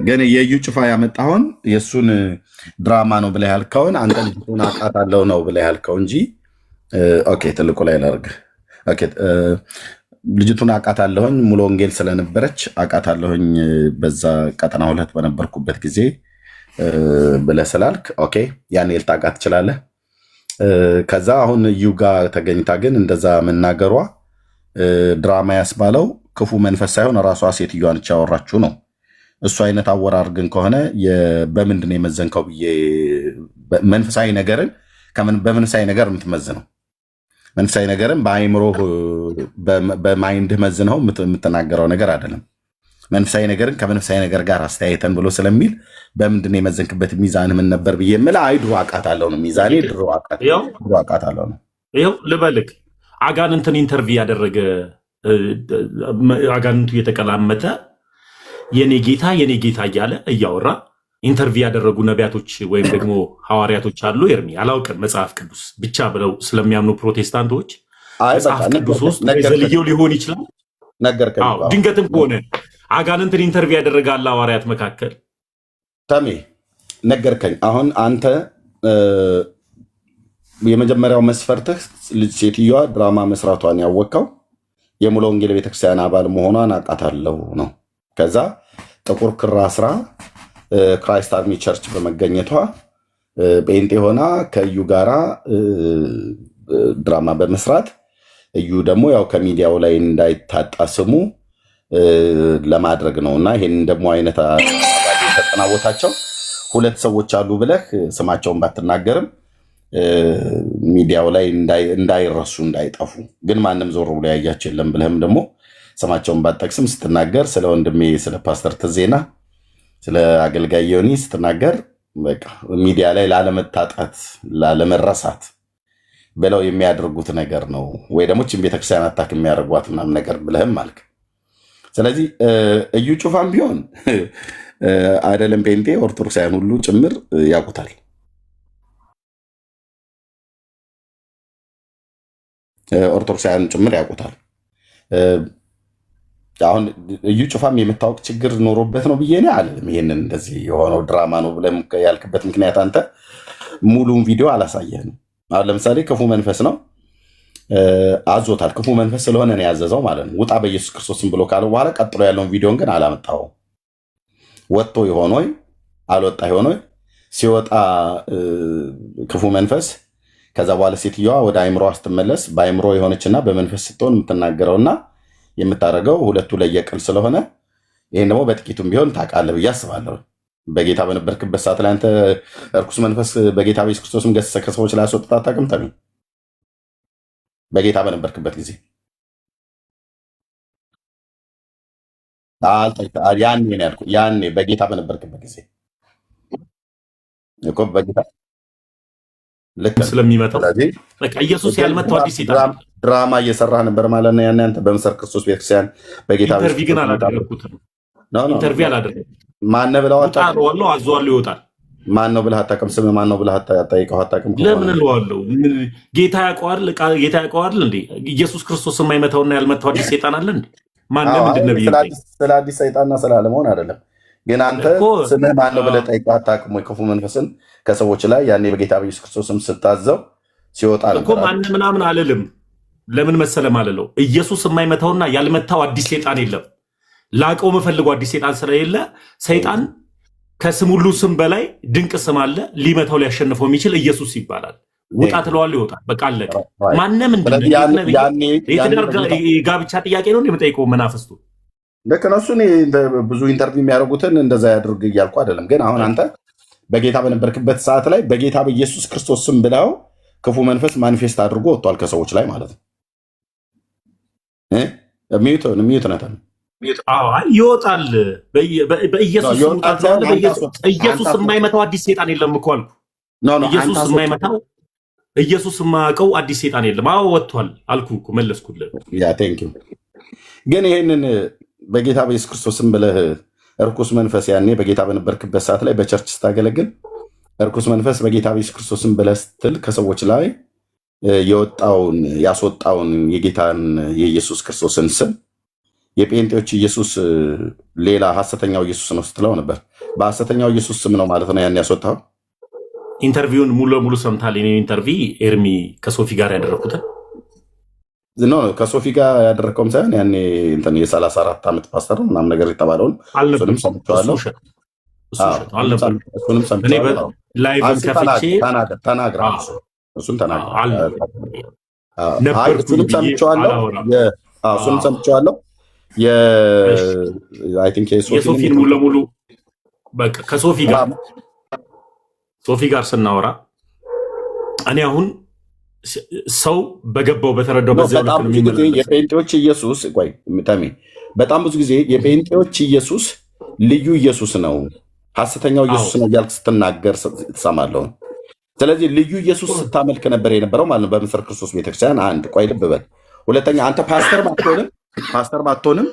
ግን የእዩ ጭፋ ያመጣውን የእሱን ድራማ ነው ብለህ ያልከውን አንተ ልጅቱን አውቃታለሁ ነው ብለህ ያልከው እንጂ ኦኬ ትልቁ ላይ ላድርግ። ልጅቱን አውቃታለሁኝ ሙሉ ወንጌል ስለነበረች አውቃታለሁኝ። በዛ ቀጠና 2 በነበርኩበት ጊዜ ብለህ ስላልክ ኦኬ፣ ያኔ ልታውቃት ትችላለህ። ከዛ አሁን እዩ ጋር ተገኝታ ግን እንደዛ መናገሯ ድራማ ያስባለው ክፉ መንፈስ ሳይሆን ራሷ ሴትዮዋ ነች ያወራችሁ ነው። እሱ አይነት አወራር ግን ከሆነ በምንድን ነው የመዘንከው ብዬ መንፈሳዊ ነገርን በመንፈሳዊ ነገር የምትመዝነው መንፈሳዊ ነገርን በአይምሮ በማይንድህ መዝነው የምትናገረው ነገር አይደለም። መንፈሳዊ ነገርን ከመንፈሳዊ ነገር ጋር አስተያየተን ብሎ ስለሚል በምንድን ነው የመዘንክበት ሚዛን ምን ነበር ብዬ የምልህ አይ ድሮ አውቃታለሁ ነው። ሚዛኔ ድሮ አውቃታለሁ ነው። ይኸው ልበልክ አጋንንትን ኢንተርቪው ያደረገ አጋንንቱ የተቀላመጠ የኔ ጌታ እያለ እያወራ ኢንተርቪው ያደረጉ ነቢያቶች ወይም ደግሞ ሐዋርያቶች አሉ። ኤርሚ አላውቅም፣ መጽሐፍ ቅዱስ ብቻ ብለው ስለሚያምኑ ፕሮቴስታንቶች መጽሐፍ ቅዱስ ውስጥ ዘልየው ሊሆን ይችላል። ድንገትም ከሆነ አጋንንትን ኢንተርቪው ያደረጋል ሐዋርያት መካከል ተሜ ነገርከኝ። አሁን አንተ የመጀመሪያው መስፈርትህ ሴትዮዋ ድራማ መስራቷን ያወቀው የሙሉ ወንጌል ቤተክርስቲያን አባል መሆኗን አውቃታለሁ ነው። ከዛ ጥቁር ክር አስራ ክራይስት አርሚ ቸርች በመገኘቷ ጴንጤ ሆና ከእዩ ጋራ ድራማ በመስራት እዩ ደግሞ ያው ከሚዲያው ላይ እንዳይታጣ ስሙ ለማድረግ ነው። እና ይህን ደግሞ አይነት ተጠናወታቸው ሁለት ሰዎች አሉ ብለህ ስማቸውን ባትናገርም ሚዲያው ላይ እንዳይረሱ እንዳይጠፉ፣ ግን ማንም ዞር ብሎ ያያቸው የለም ብለህም ደግሞ ስማቸውን ባትጠቅስም ስትናገር ስለ ወንድሜ ስለ ፓስተር ትዜና ስለ አገልጋይ ዮኒ ስትናገር በቃ ሚዲያ ላይ ላለመታጣት ላለመረሳት ብለው የሚያደርጉት ነገር ነው። ወይ ደግሞ ችን ቤተክርስቲያን አታክ የሚያደርጓት ምናምን ነገር ብለህም አልክ። ስለዚህ እዩ ጩፋም ቢሆን አይደለም ጴንጤ ኦርቶዶክሳውያን ሁሉ ጭምር ያውቁታል። ኦርቶዶክሳውያን ጭምር ያውቁታል። አሁን እዩ ጩፋም የምታወቅ ችግር ኖሮበት ነው ብዬ እኔ አልልም። ይሄንን እንደዚህ የሆነው ድራማ ነው ብለህ ያልክበት ምክንያት አንተ ሙሉን ቪዲዮ አላሳየህንም። አሁን ለምሳሌ ክፉ መንፈስ ነው አዞታል። ክፉ መንፈስ ስለሆነ ነው ያዘዘው ማለት ነው። ውጣ በኢየሱስ ክርስቶስም ብሎ ካለው በኋላ ቀጥሎ ያለውን ቪዲዮን ግን አላመጣውም። ወጥቶ ይሆን ወይ አልወጣ ይሆን ወይ? ሲወጣ ክፉ መንፈስ ከዛ በኋላ ሴትዮዋ ወደ አይምሮ ስትመለስ በአይምሮ የሆነችና በመንፈስ ስትሆን የምትናገረውና የምታደርገው ሁለቱ ለየቅል ስለሆነ ይህን ደግሞ በጥቂቱም ቢሆን ታውቃለህ ብዬ አስባለሁ። በጌታ በነበርክበት ሰዓት ላይ አንተ እርኩስ መንፈስ በጌታ በኢየሱስ ክርስቶስም ገሰሰ ከሰዎች ላይ አስወጥታ አታውቅም? ተሚ በጌታ በነበርክበት ጊዜ ያኔ ነው ያልኩህ። ያኔ በጌታ በነበርክበት ጊዜ እኮ በጌታ ልክ ስለሚመጣው በቃ ኢየሱስ ያልመጣው አዲስ ሴጣን ድራማ እየሰራህ ነበር ማለት ነው። ያኔ አንተ በምስር ክርስቶስ ቤተክርስቲያን በጌታ ኢንተርቪው ግን አላደረኩትም። ኢንተርቪው አላደረኩትም። ማነው ብለዋል? አጣራዋለሁ፣ አዘዋለሁ፣ ይወጣል። ማነው ብለህ አታውቅም? ስም ማነው ብለህ አታውቀው? አታውቅም? ለምን እለዋለሁ? ጌታ ያውቀዋል። ጌታ ያውቀዋል እንዴ? ኢየሱስ ክርስቶስ የማይመታውና ያልመታው አዲስ ሴጣን አለ እንዴ? ማነው? ምንድን ነው? ስለ አዲስ ሰይጣንና ስላለመሆን አይደለም። ግን አንተ ስምህ ማነው ብለህ ጠይቀህ አታውቅም ወይ? ክፉ መንፈስን ከሰዎች ላይ ያኔ በጌታ በኢየሱስ ክርስቶስም ስታዘው ሲወጣ እኮ ማን ምናምን አልልም። ለምን መሰለ ማለለው ኢየሱስ የማይመታውና ያልመታው አዲስ ሴጣን የለም። ላቀው መፈልገው አዲስ ሴጣን ስለሌለ ሰይጣን ከስም ሁሉ ስም በላይ ድንቅ ስም አለ። ሊመታው ሊያሸንፈው የሚችል ኢየሱስ ይባላል። ውጣ ትለዋለህ፣ ይወጣል። በቃ አለቀ። ማንም የጋብቻ ጥያቄ ነው የምጠይቀው መናፍስቱ ልክ ነው። እሱ ብዙ ኢንተርቪው የሚያደርጉትን እንደዛ ያድርግ እያልኩ አይደለም። ግን አሁን አንተ በጌታ በነበርክበት ሰዓት ላይ በጌታ በኢየሱስ ክርስቶስ ስም ብለው ክፉ መንፈስ ማኒፌስት አድርጎ ወጥቷል ከሰዎች ላይ ማለት ነው። ሚዩት ነተ ይወጣል። በኢየሱስ ኢየሱስ የማይመታው አዲስ ሴጣን የለም እኮ አልኩ። ኢየሱስ የማይመታው ኢየሱስ የማያውቀው አዲስ ሴጣን የለም። አዎ ወጥቷል አልኩ እኮ መለስኩልህ። ግን ይሄንን በጌታ በኢየሱስ ክርስቶስ ስም ብለህ እርኩስ መንፈስ ያኔ በጌታ በነበርክበት ሰዓት ላይ በቸርች ስታገለግል እርኩስ መንፈስ በጌታ በኢየሱስ ክርስቶስ ስም ብለህ ስትል ከሰዎች ላይ የወጣውን ያስወጣውን የጌታን የኢየሱስ ክርስቶስን ስም የጴንጤዎች ኢየሱስ ሌላ ሐሰተኛው ኢየሱስ ነው ስትለው ነበር። በሐሰተኛው ኢየሱስ ስም ነው ማለት ነው ያን ያስወጣው። ኢንተርቪውን ሙሉ ለሙሉ ሰምታል። የኔ ኢንተርቪው ኤርሚ ከሶፊ ጋር ያደረኩትን ከሶፊ ጋር ያደረግከውም ሳይሆን ያኔ የ34 ዓመት ፓስተር ምናምን ነገር የተባለውን እሱንም ሰምቼዋለሁ። እሱ ውሸት ነው አልነበረም። እኔ ላይቭን ከፍቼ ተናግረሃል። እሱን ተናግረሃል። ነበርኩኝ እሱንም ብዬ ሰምቼዋለሁ። አላወራም። እሱንም ሰምቼዋለሁ። የሶፊን ሙሉ ለሙሉ በቃ ከሶፊ ጋር ስናወራ እኔ አሁን ሰው በገባው በተረዳው በዚያ ልክ ነው የሚመለሰው። የጴንጤዎች ኢየሱስ ቆይ ተሜ፣ በጣም ብዙ ጊዜ የጴንጤዎች ኢየሱስ ልዩ ኢየሱስ ነው፣ ሐሰተኛው ኢየሱስ ነው እያልክ ስትናገር ትሰማለሁ። ስለዚህ ልዩ ኢየሱስ ስታመልክ ነበር የነበረው ማለት ነው በምስር ክርስቶስ ቤተክርስቲያን። አንድ ቆይ ልብ በል። ሁለተኛ አንተ ፓስተር ባትሆንም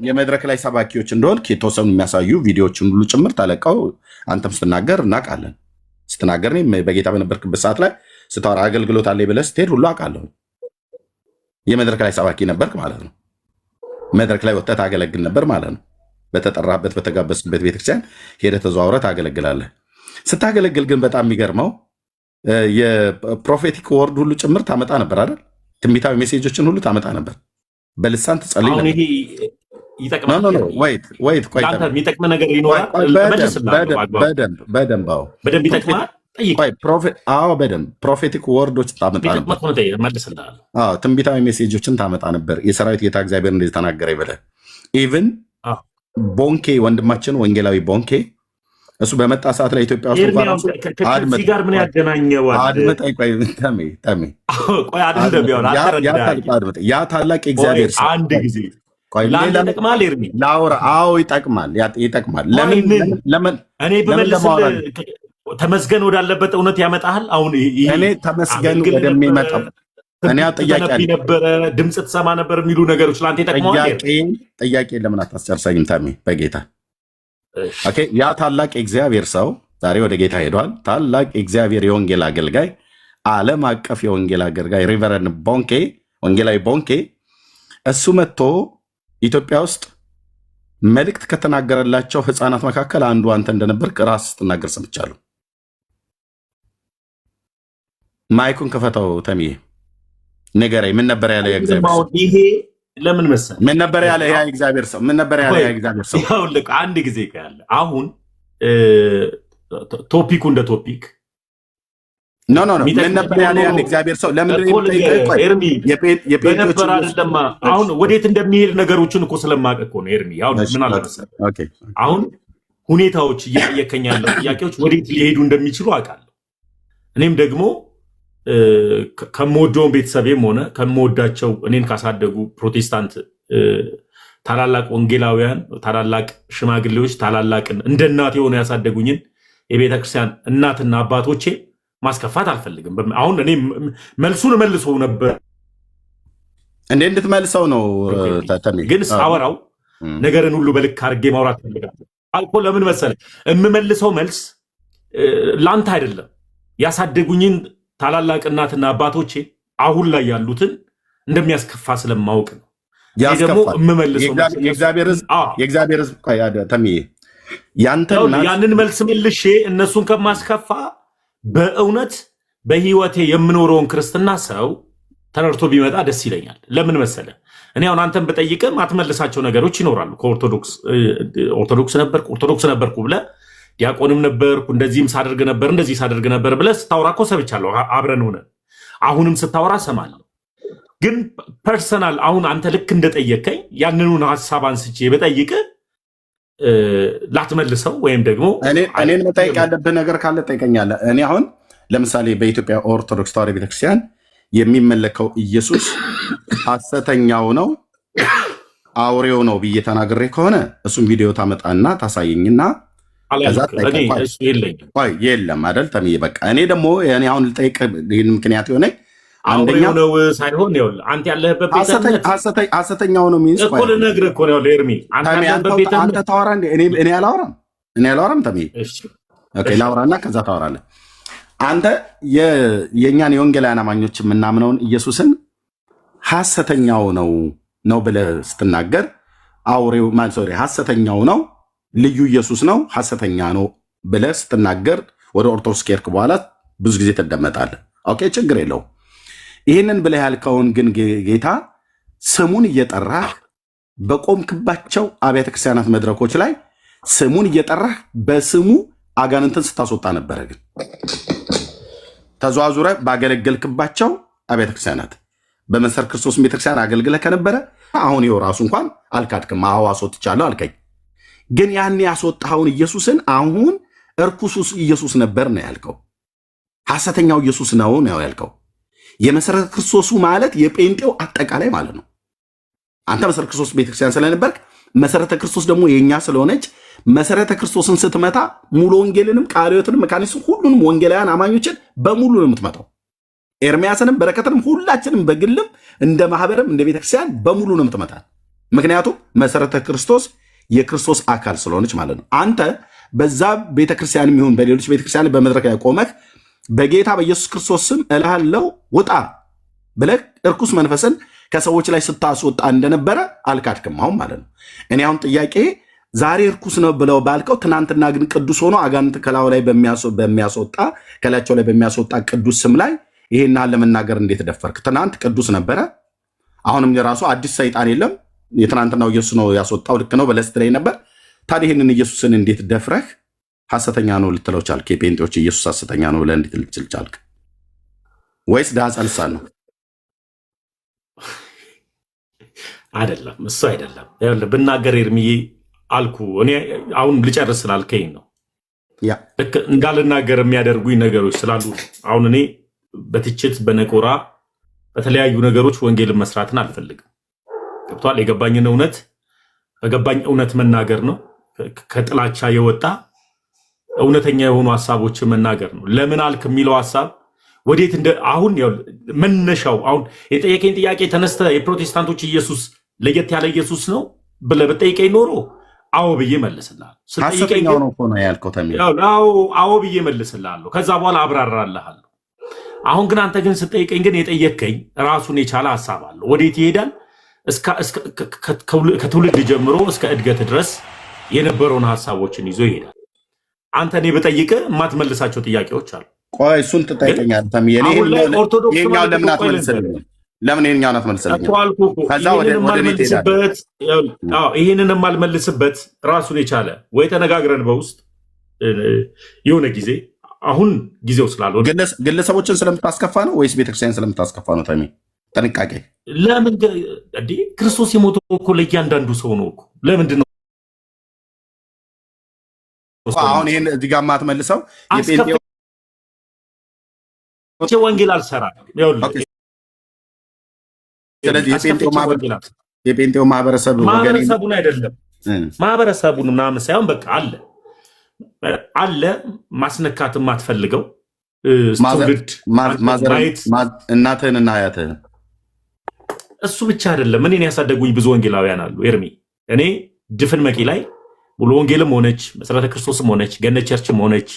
የመድረክ ላይ ሰባኪዎች እንደሆንክ የተወሰኑ የሚያሳዩ ቪዲዮዎችን ሁሉ ጭምር ተለቀው አንተም ስትናገር እናውቃለን። ስትናገር በጌታ በነበርክበት ሰዓት ላይ ስታወራ አገልግሎት አለ ብለህ ስትሄድ ሁሉ አውቃለሁ። የመድረክ ላይ ሰባኪ ነበርክ ማለት ነው። መድረክ ላይ ወጥተህ ታገለግል ነበር ማለት ነው። በተጠራበት በተጋበዝክበት ቤተክርስቲያን ሄደህ ተዘዋውረህ ታገለግላለህ። ስታገለግል ግን በጣም የሚገርመው የፕሮፌቲክ ወርድ ሁሉ ጭምር ታመጣ ነበር አይደል? ትንቢታዊ ሜሴጆችን ሁሉ ታመጣ ነበር። በልሳን ትጸልይ ነበር። የሚጠቅም ነገር ይኖራል። በደንብ ይጠቅማል። በደንብ ፕሮፌቲክ ወርዶች ታመጣ ነበር። ትንቢታዊ ሜሴጆችን ታመጣ ነበር። የሰራዊት ጌታ እግዚአብሔር እንደዚህ ተናገረ ይበላል። ኢቭን ቦንኬ ወንድማችን ወንጌላዊ ቦንኬ እሱ በመጣ ሰዓት ላይ ኢትዮጵያ ውስጥ ጋር ምን ያገናኘዋል? ያ ታላቅ እግዚአብሔር ሰው አንድ ጊዜ ይጠቅማል። ኤርሚ ላውራ። ይጠቅማል። ለምን እኔ ብመልስልህ ተመስገን ወዳለበት እውነት ያመጣሃል። አሁን እኔ ተመስገን ወደሚመጣው እኔ ጥያቄ ነበረ ድምፅ ትሰማ ነበር የሚሉ ነገሮች ለአንተ ይጠቅመዋል። ጥያቄ ለምን አታስጨርሰኝም ታሜ? በጌታ ያ ታላቅ የእግዚአብሔር ሰው ዛሬ ወደ ጌታ ሄዷል። ታላቅ የእግዚአብሔር የወንጌል አገልጋይ፣ ዓለም አቀፍ የወንጌል አገልጋይ ሪቨረንድ ቦንኬ፣ ወንጌላዊ ቦንኬ እሱ መጥቶ ኢትዮጵያ ውስጥ መልእክት ከተናገረላቸው ህፃናት መካከል አንዱ አንተ እንደነበርክ ራስ ስትናገር ሰምቻለሁ። ማይኩን ከፈተው ተሚዬ ንገረኝ። ምን ነበር ያለ የእግዚአብሔር ሰው? ይሄ ለምን መሰለህ ምን ነበር ያለ ያ እግዚአብሔር ሰው? ምን ነበር ያለ ያ እግዚአብሔር ሰው? ይኸውልህ አንድ ጊዜ ያለ አሁን ቶፒኩ እንደ ቶፒክ ኖ ምን ነበር ያለ ያ እግዚአብሔር ሰው? ለምን ኤርሚ በነበር አይደለም። አሁን ወዴት እንደሚሄድ ነገሮችን እኮ ስለማውቅ እኮ ነው ኤርሚ። አሁን ምን አለ መሰለህ አሁን ሁኔታዎች እየጠየከኝ ያለው ጥያቄዎች ወዴት ሊሄዱ እንደሚችሉ አውቃለሁ። እኔም ደግሞ ከምወደውን ቤተሰቤም ሆነ ከምወዳቸው እኔን ካሳደጉ ፕሮቴስታንት ታላላቅ ወንጌላውያን፣ ታላላቅ ሽማግሌዎች፣ ታላላቅን እንደ እናት የሆኑ ያሳደጉኝን የቤተክርስቲያን እናትና አባቶቼ ማስከፋት አልፈልግም። አሁን እኔ መልሱን መልሶ ነበር እንዴ እንድትመልሰው ነው ግን ሳወራው ነገርን ሁሉ በልክ አድርጌ ማውራት ፈልጋለሁ አልኮ። ለምን መሰለህ የምመልሰው መልስ ላንተ አይደለም። ያሳደጉኝን ታላላቅ እናትና አባቶቼ አሁን ላይ ያሉትን እንደሚያስከፋ ስለማውቅ ነው። ደግሞ የምመልሰው የእግዚአብሔር ሕዝብ ተምዬ ያንን መልስ መልሼ እነሱን ከማስከፋ በእውነት በህይወቴ የምኖረውን ክርስትና ሰው ተረድቶ ቢመጣ ደስ ይለኛል። ለምን መሰለ እኔ አሁን አንተን ብጠይቅም አትመልሳቸው ነገሮች ይኖራሉ። ኦርቶዶክስ ነበርኩ ብለህ ዲያቆንም ነበርኩ እንደዚህም ሳደርግ ነበር ብለህ ስታወራ እኮ ሰምቻለሁ። አብረን ሆነን አሁንም ስታወራ ሰማለሁ። ግን ፐርሰናል አሁን አንተ ልክ እንደጠየቀኝ ያንኑን ሀሳብ አንስቼ በጠይቅ ላትመልሰው ወይም ደግሞ እኔን መጠየቅ ያለብህ ነገር ካለ ጠይቀኛለህ። እኔ አሁን ለምሳሌ በኢትዮጵያ ኦርቶዶክስ ተዋሕዶ ቤተክርስቲያን የሚመለከው ኢየሱስ ሐሰተኛው ነው አውሬው ነው ብዬ ተናግሬ ከሆነ እሱም ቪዲዮ ታመጣና ታሳየኝና የለም አይደል ተምዬ። በቃ እኔ ደግሞ አሁን ልጠይቅ ምክንያት የሆነኝ አንደኛው ነው ሳይሆን አንተ ያለህበት ሐሰተኛው ነው ሚንስ እኮ ልነግርህ እኮ ነው ኤርሚ። አንተ ታወራ እንደ እኔ አላወራም ተምዬ። ኦኬ ላውራና ከዛ ታወራለህ። አንተ የእኛን የወንጌላውያን አማኞች የምናምነውን ኢየሱስን ሐሰተኛው ነው ብለህ ስትናገር አውሬው ሐሰተኛው ነው ልዩ ኢየሱስ ነው ሐሰተኛ ነው ብለህ ስትናገር ወደ ኦርቶዶክስ ከሄድክ በኋላ ብዙ ጊዜ ትደመጣለህ። ኦኬ ችግር የለውም። ይህንን ብለህ ያልከውን ግን ጌታ ስሙን እየጠራህ በቆምክባቸው አብያተ ክርስቲያናት መድረኮች ላይ ስሙን እየጠራህ በስሙ አጋንንትን ስታስወጣ ነበረ። ግን ተዘዋዙረ ባገለገልክባቸው አብያተ ክርስቲያናት በመሰረት ክርስቶስ ቤተክርስቲያን አገልግለህ ከነበረ አሁን ይኸው ራሱ እንኳን አልካድክም። አዎ አስወጥቻለሁ አልከኝ። ግን ያን ያስወጣኸውን ኢየሱስን አሁን እርኩሱ ኢየሱስ ነበር ነው ያልከው። ሐሰተኛው ኢየሱስ ነው ያልከው። የመሰረተ ክርስቶሱ ማለት የጴንጤው አጠቃላይ ማለት ነው። አንተ መሰረተ ክርስቶስ ቤተክርስቲያን ስለነበርክ መሰረተ ክርስቶስ ደግሞ የኛ ስለሆነች መሰረተ ክርስቶስን ስትመታ ሙሉ ወንጌልንም ቃለ ሕይወትንም መካኒስም ሁሉንም ወንጌላውያን አማኞችን በሙሉ ነው የምትመታው። ኤርሚያስንም በረከትንም ሁላችንም በግልም እንደ ማህበርም እንደ ቤተክርስቲያን በሙሉ ነው የምትመታል። ምክንያቱም መሰረተ ክርስቶስ የክርስቶስ አካል ስለሆነች ማለት ነው። አንተ በዛ ቤተክርስቲያን የሚሆን በሌሎች ቤተክርስቲያን በመድረክ ላይ ቆመህ በጌታ በኢየሱስ ክርስቶስ ስም እልሃለሁ ውጣ ብለህ እርኩስ መንፈስን ከሰዎች ላይ ስታስወጣ እንደነበረ አልካድክም አሁን ማለት ነው። እኔ አሁን ጥያቄ ዛሬ እርኩስ ነው ብለው ባልከው ትናንትና ግን ቅዱስ ሆኖ አጋንንት ከላዩ ላይ በሚያስወጣ ከላያቸው ላይ በሚያስወጣ ቅዱስ ስም ላይ ይሄን ለመናገር እንዴት ደፈርክ? ትናንት ቅዱስ ነበረ። አሁንም የራሱ አዲስ ሰይጣን የለም። የትናንትናው ኢየሱስ ነው ያስወጣው ልክ ነው በለስት ላይ ነበር። ታዲያ ይህንን ኢየሱስን እንዴት ደፍረህ ሐሰተኛ ነው ልትለው ቻልክ? የጴንጤዎች ኢየሱስ ሐሰተኛ ነው ብለህ እንዴት ልትል ቻልክ? ወይስ ዳጻ ልሳን ነው? አይደለም፣ እሱ አይደለም። ይኸውልህ ብናገር ኤርሚዬ አልኩ። እኔ አሁን ልጨርስ ስላልከኝ ነው። ልክ እንዳልናገር የሚያደርጉኝ ነገሮች ስላሉ አሁን እኔ በትችት በነቆራ በተለያዩ ነገሮች ወንጌልን መስራትን አልፈልግም። ገብቷል? የገባኝን እውነት በገባኝ እውነት መናገር ነው። ከጥላቻ የወጣ እውነተኛ የሆኑ ሀሳቦችን መናገር ነው። ለምን አልክ የሚለው ሀሳብ ወዴት እንደ አሁን መነሻው አሁን የጠየቀኝ ጥያቄ ተነስተ የፕሮቴስታንቶች ኢየሱስ ለየት ያለ ኢየሱስ ነው ብለህ በጠይቀኝ ኖሮ አዎ ብዬ መልስልሃለሁ። ሐሰተኛው ነው እኮ ነው ያልከው ተሚል። አዎ ብዬ መልስልሃለሁ። ከዛ በኋላ አብራራልሃለሁ። አሁን ግን አንተ ግን ስጠይቀኝ ግን የጠየቀኝ ራሱን የቻለ ሀሳብ አለው። ወዴት ይሄዳል? ከትውልድ ጀምሮ እስከ እድገት ድረስ የነበረውን ሀሳቦችን ይዞ ይሄዳል። አንተ እኔ በጠይቅህ የማትመልሳቸው ጥያቄዎች አሉ። ቆይ እሱን ትጠይቀኛለህ ተሚ። ይሄኛው ለምን አትመልስልኝም? ለምን ይሄኛውን አትመልስልኝም? ከዛ ወደ ይሄንን የማልመልስበት ራሱን የቻለ ወይ ተነጋግረን በውስጥ የሆነ ጊዜ አሁን ጊዜው ስላልሆነ ግለሰቦችን ስለምታስከፋ ነው ወይስ ቤተክርስቲያን ስለምታስከፋ ነው ተሚ? ጥንቃቄ። ለምን ክርስቶስ የሞተው እኮ ለእያንዳንዱ ሰው ነው እኮ። ለምንድን ነው አሁን ይሄን እዚህ ጋር የማትመልሰው? ወንጌል አልሰራም። ስለዚህ የጴንጤው ማህበረሰቡን አይደለም ማህበረሰቡን ምናምን ሳይሆን በቃ አለ ማስነካት የማትፈልገው ትውልድ እናትህንና አያትህን። እሱ ብቻ አይደለም። እኔን ያሳደጉኝ ብዙ ወንጌላውያን አሉ ኤርሚ። እኔ ድፍን መቂ ላይ ሙሉ ወንጌልም ሆነች መሰረተ ክርስቶስም ሆነች ገነት ቸርችም ሆነች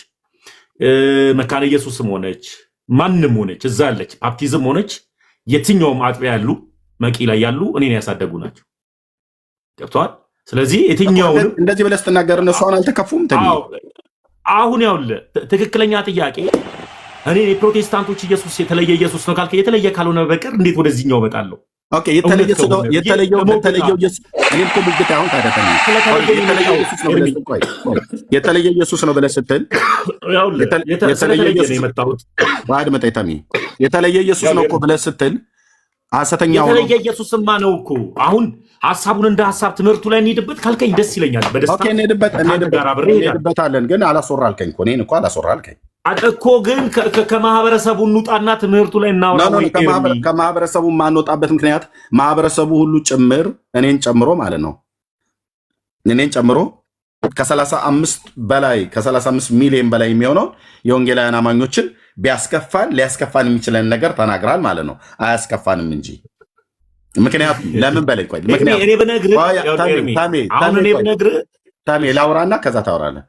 መካነ ኢየሱስም ሆነች ማንም ሆነች እዛ ያለች ባፕቲዝም ሆነች የትኛውም አጥቢያ ያሉ መቂ ላይ ያሉ እኔን ያሳደጉ ናቸው። ገብተዋል። ስለዚህ የትኛውንም እንደዚህ ብለህ ስትናገር እነሱ አሁን አልተከፉም? አሁን ያውልህ ትክክለኛ ጥያቄ እኔ የፕሮቴስታንቶች ኢየሱስ የተለየ ኢየሱስ ነው ካልከ የተለየ ካልሆነ በቀር እንዴት ወደዚህኛው እመጣለሁ? ኦኬ የተለየው ኢየሱስ እኔ እኮ ሙግት አሁን ታደፈኝ የተለየ ኢየሱስ ነው ብለህ ስትል የተለየ ኢየሱስ ነው የመጣሁት ባድ መጣይታሚ የተለየ ኢየሱስ ነው እኮ ብለህ ስትል ሐሰተኛው ነው። የተለየ ኢየሱስማ ነው እኮ። አሁን ሐሳቡን እንደ ሐሳብ ትምህርቱ ላይ እንሄድበት ካልከኝ ደስ ይለኛል። በደስታ ኦኬ እንሄድበታለን። ግን አላስወራ አልከኝ እኮ እኔን እኮ አላስወራ አልከኝ እኮ። ግን ከማህበረሰቡ እንውጣና ትምህርቱ ላይ እናውራ። ከማህበረሰቡ የማንወጣበት ምክንያት ማህበረሰቡ ሁሉ ጭምር እኔን ጨምሮ ማለት ነው እኔን ጨምሮ ከ35 ሚሊዮን በላይ የሚሆነው የወንጌላውያን አማኞችን ቢያስከፋን ሊያስከፋን የሚችለን ነገር ተናግራል ማለት ነው። አያስከፋንም እንጂ ምክንያቱም ለምን በላይ ቆይ ታሜ ላውራና ከዛ ታወራለህ።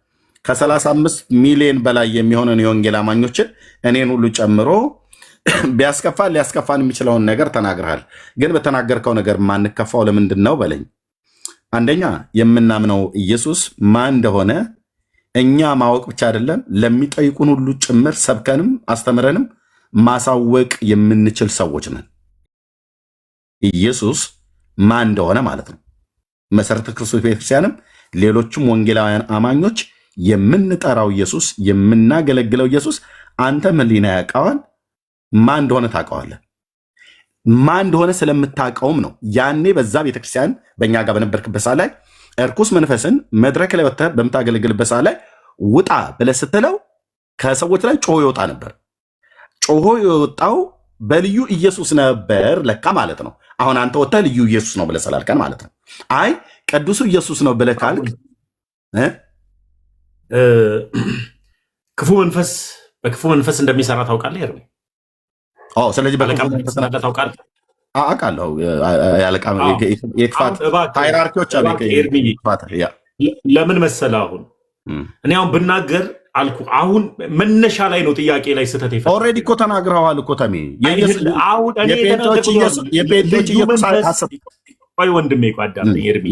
ከ35 ሚሊዮን በላይ የሚሆነን የወንጌል አማኞችን እኔን ሁሉ ጨምሮ ቢያስከፋን ሊያስከፋን የሚችለውን ነገር ተናግረሃል። ግን በተናገርከው ነገር ማንከፋው ለምንድን ነው በለኝ። አንደኛ የምናምነው ኢየሱስ ማን እንደሆነ እኛ ማወቅ ብቻ አይደለም ለሚጠይቁን ሁሉ ጭምር ሰብከንም አስተምረንም ማሳወቅ የምንችል ሰዎች ነን። ኢየሱስ ማን እንደሆነ ማለት ነው። መሰረተ ክርስቶስ ቤተክርስቲያንም ሌሎችም ወንጌላውያን አማኞች የምንጠራው ኢየሱስ የምናገለግለው ኢየሱስ አንተ ሕሊና ያውቀዋል። ማን እንደሆነ ታውቀዋለህ። ማን እንደሆነ ስለምታውቀውም ነው ያኔ በዛ ቤተክርስቲያን በእኛ ጋር በነበርክበት ሰዓት ላይ እርኩስ መንፈስን መድረክ ላይ ወጥተህ በምታገለግልበት ሰዓት ላይ ውጣ ብለህ ስትለው ከሰዎች ላይ ጮሆ ይወጣ ነበር። ጮሆ የወጣው በልዩ ኢየሱስ ነበር ለካ ማለት ነው። አሁን አንተ ወጥተህ ልዩ ኢየሱስ ነው ብለህ ስላልከን ማለት ነው። አይ ቅዱሱ ኢየሱስ ነው ብለህ ካልክ ክፉ መንፈስ በክፉ መንፈስ እንደሚሰራ ታውቃለህ ኤርሚ? ስለዚህ ታውቃለህ? አውቃለሁ። የክፋት ሃይራርኪዎች አሉ። ለምን መሰለህ አሁን እኔ አሁን ብናገር አልኩ። አሁን መነሻ ላይ ነው ጥያቄ ላይ ስህተት ይፈ ኦልሬዲ እኮ ተናግረዋል እኮ ተሜ ወንድሜ ቋዳምኝ ኤርሚ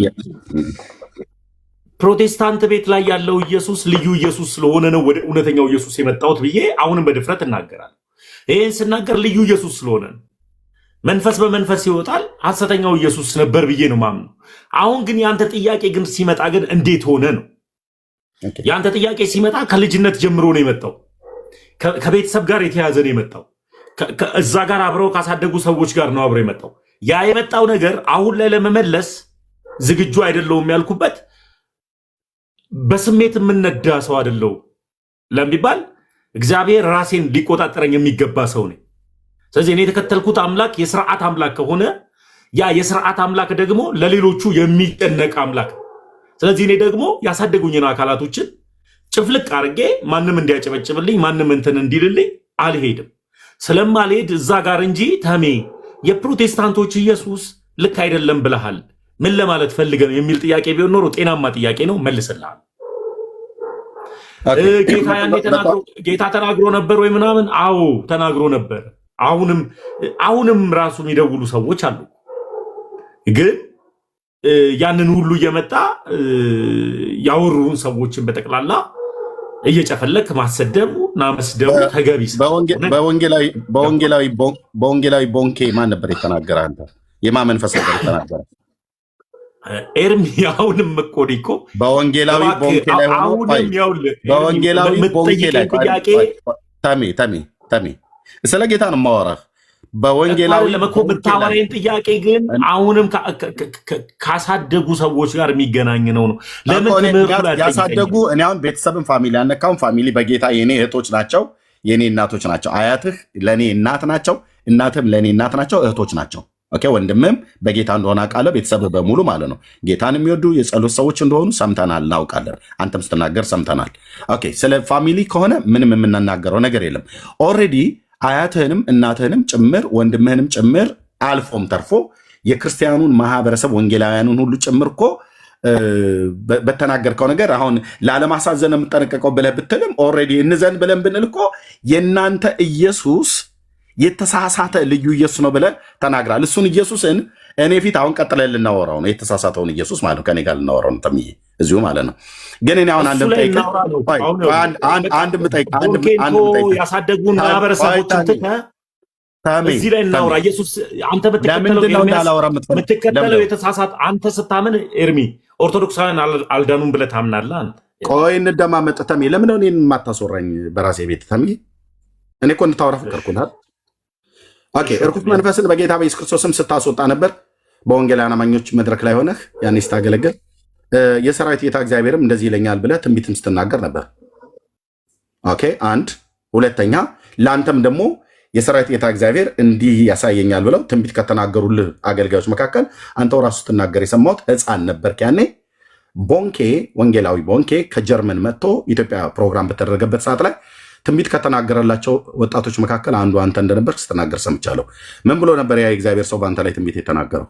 ፕሮቴስታንት ቤት ላይ ያለው ኢየሱስ ልዩ ኢየሱስ ስለሆነ ነው ወደ እውነተኛው ኢየሱስ የመጣሁት ብዬ አሁንም በድፍረት እናገራለሁ። ይህን ስናገር ልዩ ኢየሱስ ስለሆነ መንፈስ በመንፈስ ይወጣል ሐሰተኛው ኢየሱስ ነበር ብዬ ነው ማምነው። አሁን ግን ያንተ ጥያቄ ግን ሲመጣ ግን እንዴት ሆነ ነው ያንተ ጥያቄ ሲመጣ ከልጅነት ጀምሮ ነው የመጣው። ከቤተሰብ ጋር የተያዘ ነው የመጣው። እዛ ጋር አብረው ካሳደጉ ሰዎች ጋር ነው አብረው የመጣው። ያ የመጣው ነገር አሁን ላይ ለመመለስ ዝግጁ አይደለሁም ያልኩበት በስሜት የምነዳ ሰው አይደለሁም ለሚባል እግዚአብሔር ራሴን ሊቆጣጠረኝ የሚገባ ሰው ነኝ። ስለዚህ እኔ የተከተልኩት አምላክ የሥርዓት አምላክ ከሆነ ያ የሥርዓት አምላክ ደግሞ ለሌሎቹ የሚጨነቅ አምላክ። ስለዚህ እኔ ደግሞ ያሳደጉኝን አካላቶችን ጭፍልቅ አድርጌ ማንም እንዲያጨበጭብልኝ ማንም እንትን እንዲልልኝ አልሄድም። ስለማልሄድ እዛ ጋር እንጂ ተሜ የፕሮቴስታንቶች ኢየሱስ ልክ አይደለም ብለሃል ምን ለማለት ፈልገን የሚል ጥያቄ ቢሆን ኖሮ ጤናማ ጥያቄ ነው መልስልሃል። ጌታ ተናግሮ ነበር ወይ ምናምን? አዎ ተናግሮ ነበር። አሁንም ራሱ የሚደውሉ ሰዎች አሉ። ግን ያንን ሁሉ እየመጣ ያወሩን ሰዎችን በጠቅላላ እየጨፈለክ ማሰደቡ እና መስደቡ ተገቢ። በወንጌላዊ ቦንኬ ማን ነበር የተናገረ? አንተ የማን መንፈስ ነበር የተናገረ? ኤርሚ አሁንም እኮ በወንጌላዊ ቦንኬ ላይ ሆኖ በወንጌላዊ ቦንኬ ላይ ተሜ ስለ ጌታ ነው የማወራህ። በወንጌላዊ የምታወራኝ ጥያቄ ግን አሁንም ካሳደጉ ሰዎች ጋር የሚገናኝ ነው። ለምን ያሳደጉ? እኔ አሁን ቤተሰብን ፋሚሊ አነካውን። ፋሚሊ በጌታ የኔ እህቶች ናቸው፣ የኔ እናቶች ናቸው። አያትህ ለእኔ እናት ናቸው፣ እናትም ለእኔ እናት ናቸው፣ እህቶች ናቸው። ኦኬ ወንድምም በጌታ እንደሆነ አውቃለሁ። ቤተሰብ በሙሉ ማለት ነው ጌታን የሚወዱ የጸሎት ሰዎች እንደሆኑ ሰምተናል፣ እናውቃለን። አንተም ስትናገር ሰምተናል። ኦኬ ስለ ፋሚሊ ከሆነ ምንም የምናናገረው ነገር የለም። ኦልሬዲ አያትህንም እናትህንም ጭምር ወንድምህንም ጭምር አልፎም ተርፎ የክርስቲያኑን ማህበረሰብ ወንጌላውያኑን ሁሉ ጭምር እኮ በተናገርከው ነገር አሁን ላለማሳዘን የምጠነቀቀው ብለህ ብትልም ኦልሬዲ እንዘን ብለን ብንል እኮ የእናንተ ኢየሱስ የተሳሳተ ልዩ ኢየሱስ ነው ብለህ ተናግራል። እሱን ኢየሱስን እኔ ፊት አሁን ቀጥለን ልናወራው ነው። የተሳሳተውን ኢየሱስ ማለት ከኔ ጋር ልናወራው ነው ተምዬ እዚሁ ማለት ነው። ግን እኔ አሁን ያሳደጉን ማህበረሰቦችን ትተህ እዚህ ላይ እናውራ። ኢየሱስ አንተ የምትከተለው የተሳሳተ አንተ ስታምን ኤርሚ ኦርቶዶክሳውያን አልዳኑም ብለህ ታምናለህ አንተ። ቆይ እንደማመጥ ተሜ ለምን ነው እኔን የማታስወራኝ በራሴ ቤት ተሜ? እኔ እኮ እንድታወራ ፈቀድኩልህ። ኦኬ እርኩስ መንፈስን በጌታ በኢየሱስ ክርስቶስ ስም ስታስወጣ ነበር በወንጌላውያን አማኞች መድረክ ላይ ሆነህ ያኔ ስታገለግል የሰራዊት ጌታ እግዚአብሔርም እንደዚህ ይለኛል ብለህ ትንቢትም ስትናገር ነበር። ኦኬ አንድ ሁለተኛ ለአንተም ደግሞ የሰራዊት ጌታ እግዚአብሔር እንዲህ ያሳየኛል ብለው ትንቢት ከተናገሩልህ አገልጋዮች መካከል አንተው ራሱ ስትናገር የሰማሁት ሕፃን ነበርክ። ያኔ ቦንኬ ወንጌላዊ ቦንኬ ከጀርመን መጥቶ ኢትዮጵያ ፕሮግራም በተደረገበት ሰዓት ላይ ትንቢት ከተናገረላቸው ወጣቶች መካከል አንዱ አንተ እንደነበር ስትናገር ሰምቻለሁ። ምን ብሎ ነበር ያ የእግዚአብሔር ሰው በአንተ ላይ ትንቢት የተናገረው?